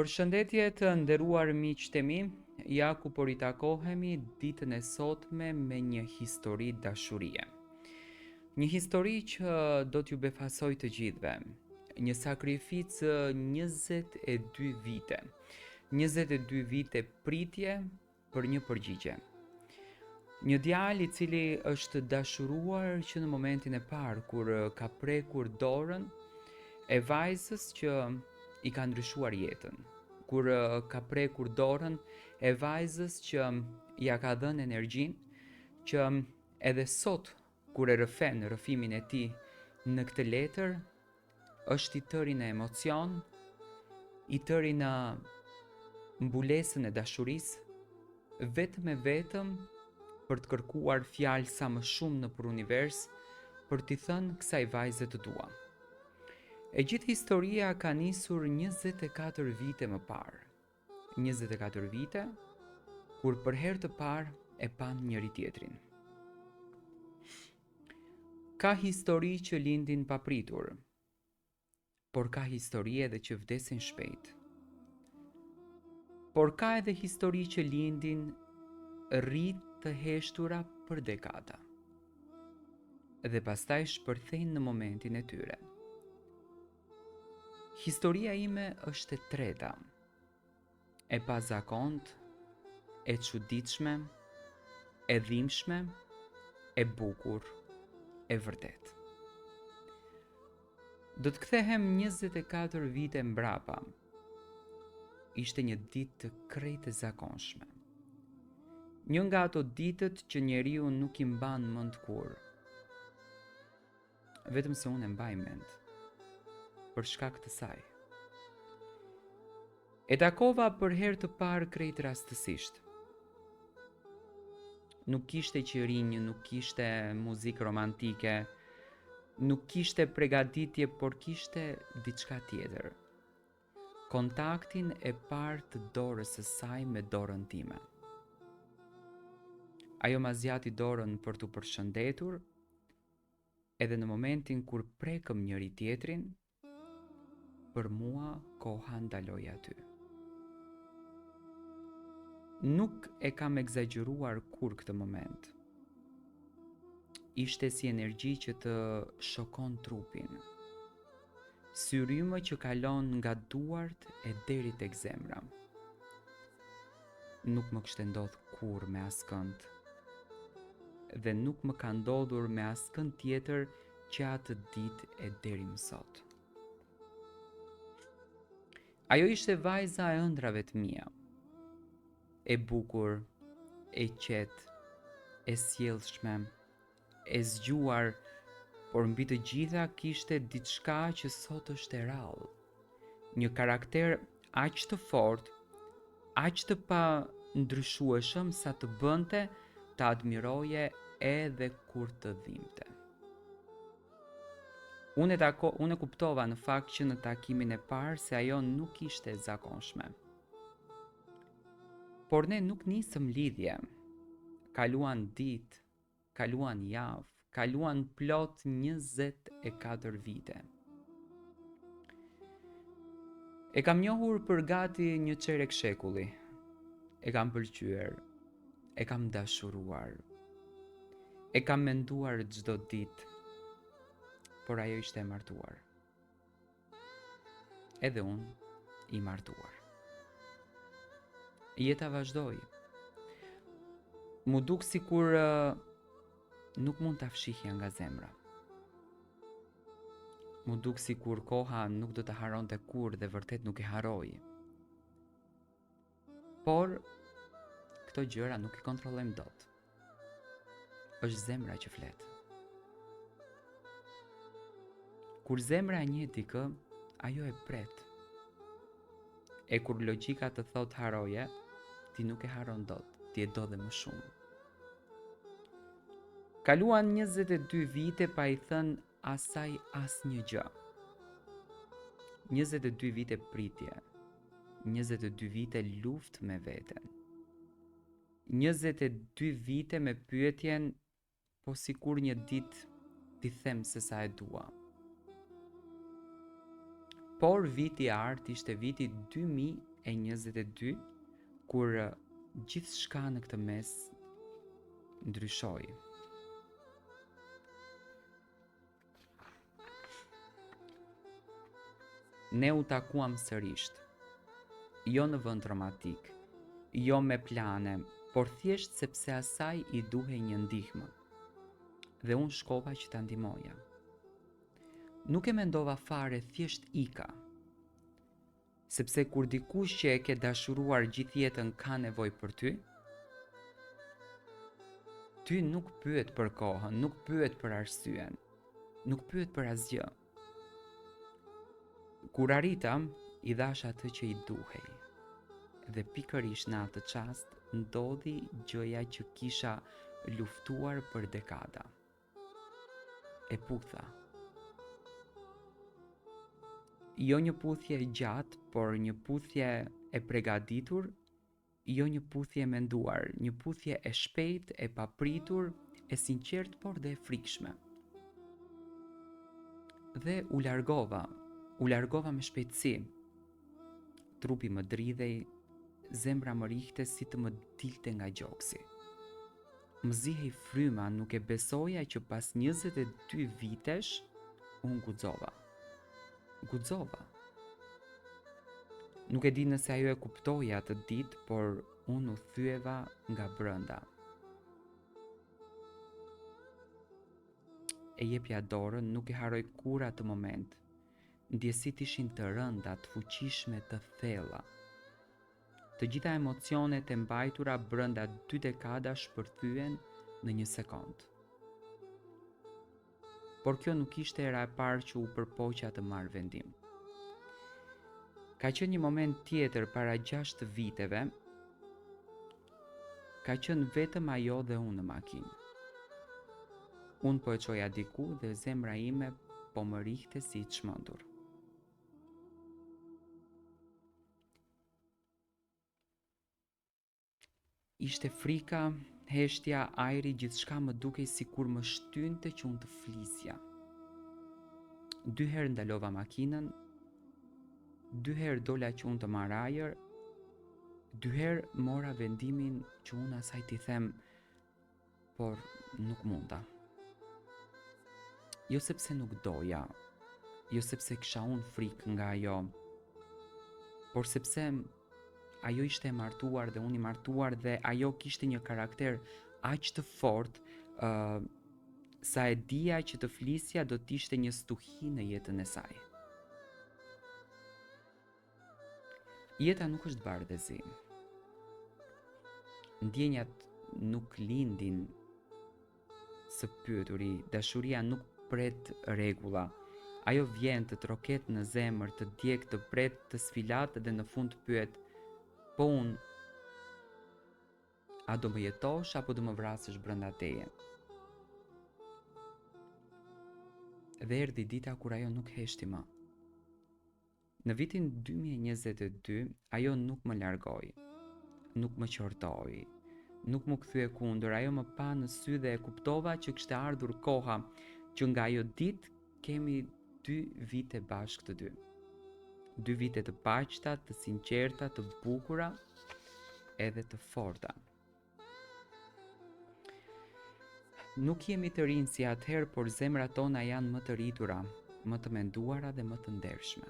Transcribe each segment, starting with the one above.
Përshëndetje të nderuar miq të mi, ja ku po ritakohemi ditën e sotme me një histori dashurie. Një histori që do t'ju befasoj të gjithve, një sakrificë 22 vite, 22 vite pritje për një përgjigje. Një djalë i cili është dashuruar që në momentin e parë kur ka prekur dorën e vajzës që i ka ndryshuar jetën, kur ka prekur dorën e vajzës që ja ka dhënë energjinë, që edhe sot kur e rëfen rëfimin e tij në këtë letër, është i tëri në emocion, i tëri në mbulesën e dashurisë, vetëm e vetëm për të kërkuar fjalë sa më shumë nëpër univers, për t'i thënë kësaj vajze të dua. E gjithë historia ka nisur 24 vite më parë. 24 vite, kur për herë të parë e pan njëri tjetrin. Ka histori që lindin papritur, por ka histori edhe që vdesin shpejt. Por ka edhe histori që lindin rrit të heshtura për dekada, dhe pastaj shpërthejnë në momentin e tyre. Historia ime është e treta, e pazakont, e çuditshme, e dhimbshme, e bukur, e vërtet. Do të kthehem 24 vite mbrapa. Ishte një ditë të krejtë e zakonshme. Një nga ato ditët që njeriu nuk i mban mend kurrë. Vetëm se unë e mbaj mend, për shkak të saj. E takova për herë të parë krejt rastësisht. Nuk kishte qirinj, nuk kishte muzikë romantike, nuk kishte pregaditje, por kishte diçka tjetër. Kontaktin e parë të dorës së saj me dorën time. Ajo ma zjati dorën për t'u përshëndetur, edhe në momentin kur prekëm njëri tjetrin, për mua koha ndaloi aty. Nuk e kam egzageruar kur këtë moment. Ishte si energji që të shokon trupin. Syrymë që kalon nga duart e deri tek zemra. Nuk më kishte ndodhur kurrë me askënd, dhe nuk më ka ndodhur me askënd tjetër që atë ditë e deri më sot. Ajo ishte vajza e ëndrave të mia, e bukur, e qetë, e sjellshme, e zgjuar, por mbi të gjitha kishte diçka që sot është e rrallë, një karakter aq të fortë, aq të pa ndryshueshëm sa të bënte të admiroje edhe kur të dhimbte. Unë e kuptova në fakt që në takimin e parë se ajo nuk ishte e zakonshme. Por ne nuk nisëm lidhje. Kaluan ditë, kaluan javë, kaluan plot 24 vite. E kam njohur për gati një çerek shekulli. E kam pëlqyer, e kam dashuruar, e kam menduar çdo ditë, por ajo ishte e martuar. Edhe unë i martuar. Jeta vazhdoi. Mu duk sikur nuk mund ta fshihja nga zemra. Mu duk sikur koha nuk do të haronte kurrë dhe vërtet nuk e haroi. Por këto gjëra nuk i kontrollojmë dot. Është zemra që flet. Kur zemra e njeh dikë, ajo e pret. E kur logjika të thot haroje, ti nuk e haron dot, ti e do dhe më shumë. Kaluan 22 vite pa i thënë asaj asnjë gjë. 22 vite pritje, 22 vite luftë me veten. 22 vite me pyetjen, po sikur një ditë t'i them se sa e dua. Por viti i artë ishte viti 2000 2022, kur gjithçka në këtë mes ndryshoi. Ne u takuam sërish, jo në vend romantik, jo me plane, por thjesht sepse asaj i duhej një ndihmë. Dhe unë shkova që ta ndihmoja. Nuk e mendova fare, thjesht ika. Sepse kur dikush që e ke dashuruar gjithë jetën ka nevojë për ty, ty nuk pyet për kohën, nuk pyet për arsyen, nuk pyet për asgjë. Kur arrita, i dhash atë që i duhej. Dhe pikërisht në atë çast ndodhi gjëja që kisha luftuar për dekada. E putha. Jo një puthje gjatë, por një puthje e përgatitur, jo një puthje e menduar, një puthje e shpejt, e papritur, e sinqert, por dhe e frikshme. Dhe u largova me shpejtësi. Trupi më dridhej, zemra më rihte si të më dilte nga gjoksi. Më zihej fryma, nuk e besoja që pas 22 vitesh, unë guxova. Nuk e di nëse ajo e kuptoi atë ditë, por unë u thyeva nga brenda. E jepja dorën, nuk e haroj kur atë moment. Ndjesit ishin të rënda, të fuqishme, të thella. Të gjitha emocionet e mbajtura brenda 2 dekada shpërthyen në 1 sekond. Por kjo nuk ishte era e parë që u përpoqja të marr vendim. Ka qenë një moment tjetër para 6 viteve, ka qenë vetëm ajo dhe unë në makinë. Unë po e çoja diku dhe zemra ime po më rihte si i çmendur. Ishte frika, heshtja, ajri, gjithçka më dukej sikur më shtynte që unë të flisja. 2 herë ndalova makinën, 2 herë dola që unë të marr ajër, 2 herë mora vendimin që unë asaj t'i them, por nuk munda. Jo sepse nuk doja, jo sepse kisha unë frikë nga ajo, por sepse ajo ishte e martuar dhe unë i martuar dhe ajo kishte një karakter aq të fortë sa e dija që të flisja do t'ishte një stuhi në jetën e saj. Jeta nuk është bardhëzi. Ndjenjat nuk lindin së pyeturi, dashuria nuk pret rregulla. Ajo vjen të troket në zemër, të djeg, të pret, të sfilat dhe në fund pyet: po unë, a do më jetosh apo do më vrasësh brenda teje? Dhe erdhi dita kur ajo nuk heshti më. Në vitin 2022, ajo nuk më largoi, nuk më qortoi, nuk më kthye kundër, ajo më pa në sy dhe e kuptova që kishte ardhur koha që nga ajo ditë kemi 2 vite bashkë të dy. 2 vite të paqta, të sinqerta, të bukura, edhe të forta. Nuk jemi të rinj si atëherë, por zemrat tona janë më të rritura, më të menduara dhe më të ndershme.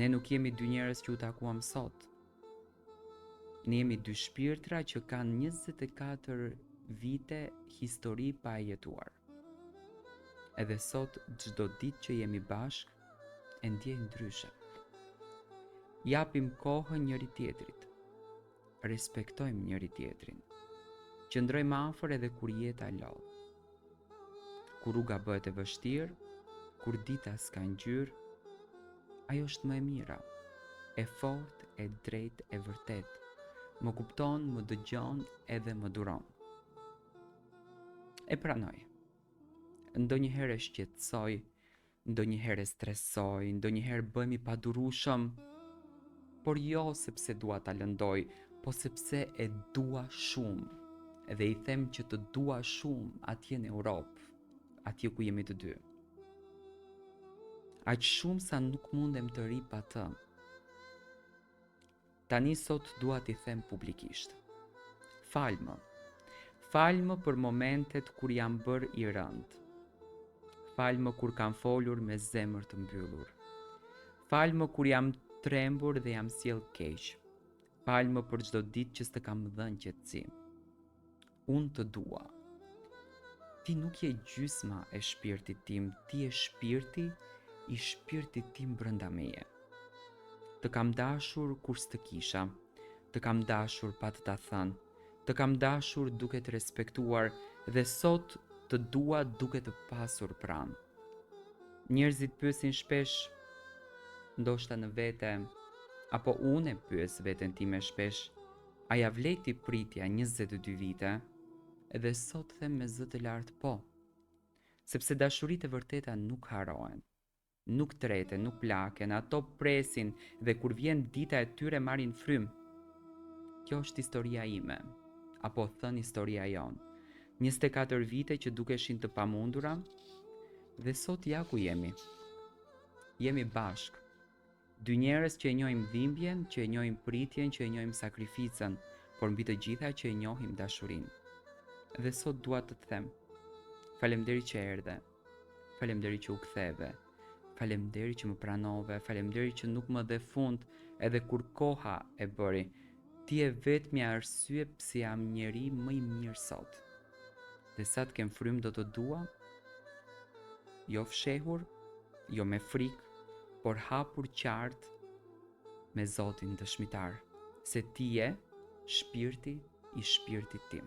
Ne nuk jemi 2 njerëz që u takuam sot. Ne jemi 2 shpirtra që kanë 24 vite histori pa e jetuar. Edhe sot, çdo ditë që jemi bashkë, e ndjej ndryshe. Japim kohën njëri tjetrit. Respektojmë njëri tjetrin. Qëndrojmë afër edhe kur jeta lodh. Kur rruga bëhet e vështirë, kur dita s'ka ngjyrë, ajo është më e mira, e fortë, e drejtë, e vërtetë. Më kupton, më dëgjon edhe më duron. E pranoj. Ndonjëherë e shqetësoj, ndonjëherë e stresoj, ndonjëherë bëhem i padurueshëm, por jo sepse dua ta lëndoj, po sepse e dua shumë. Dhe i them që të dua shumë atje në Europë, atje ku jemi të dy. Aq shumë sa nuk mundem të ri pa të. Tani sot dua t'i them publikisht. Falmë. Falmë për momentet kur jam bërë i rënd. Falmë kur kam folur me zemër të mbyllur. Falmë kur jam trembur dhe jam sjell keq. Falmë për çdo ditë që s'të kam dhënë qetësi. Unë të dua. Ti nuk je gjysma e shpirtit tim, ti je shpirti i shpirtit tim brenda meje. Të kam dashur kur s'të kisha, të kam dashur pa të ta thënë, të kam dashur duke të respektuar dhe sot të dua duke të pasur pranë. Njerëzit pyesin shpesh, ndoshta në vete, apo unë e pyes veten time shpesh, a ja vleti pritja 22 vite? Edhe sot them me zë të lartë po, sepse dashuritë e vërteta nuk harohen, nuk treten, nuk plaken, ato presin dhe kur vjen dita e tyre marrin frym. Kjo është historia ime, apo thën historia jon. 24 vite që dukeshin të pamundura dhe sot ja ku jemi. Jemi bashk. Dy njerëz që e njohim dhimbjen, që e njohim pritjen, që e njohim sakrificën, por mbi të gjitha që e njohim dashurinë. Dhe sot dua të të them, faleminderit që erdhe, faleminderit që u ktheve, faleminderit që më pranove, faleminderit që nuk më dhe fund edhe kur koha e bëri. Ti je vetmja arsye pse jam njeri më i mirë sot. Dhe sa të kem frym do të dua, jo fshehur, jo me frikë, por hapur qartë me Zotin dëshmitar, se ti je shpirti i shpirtit tim.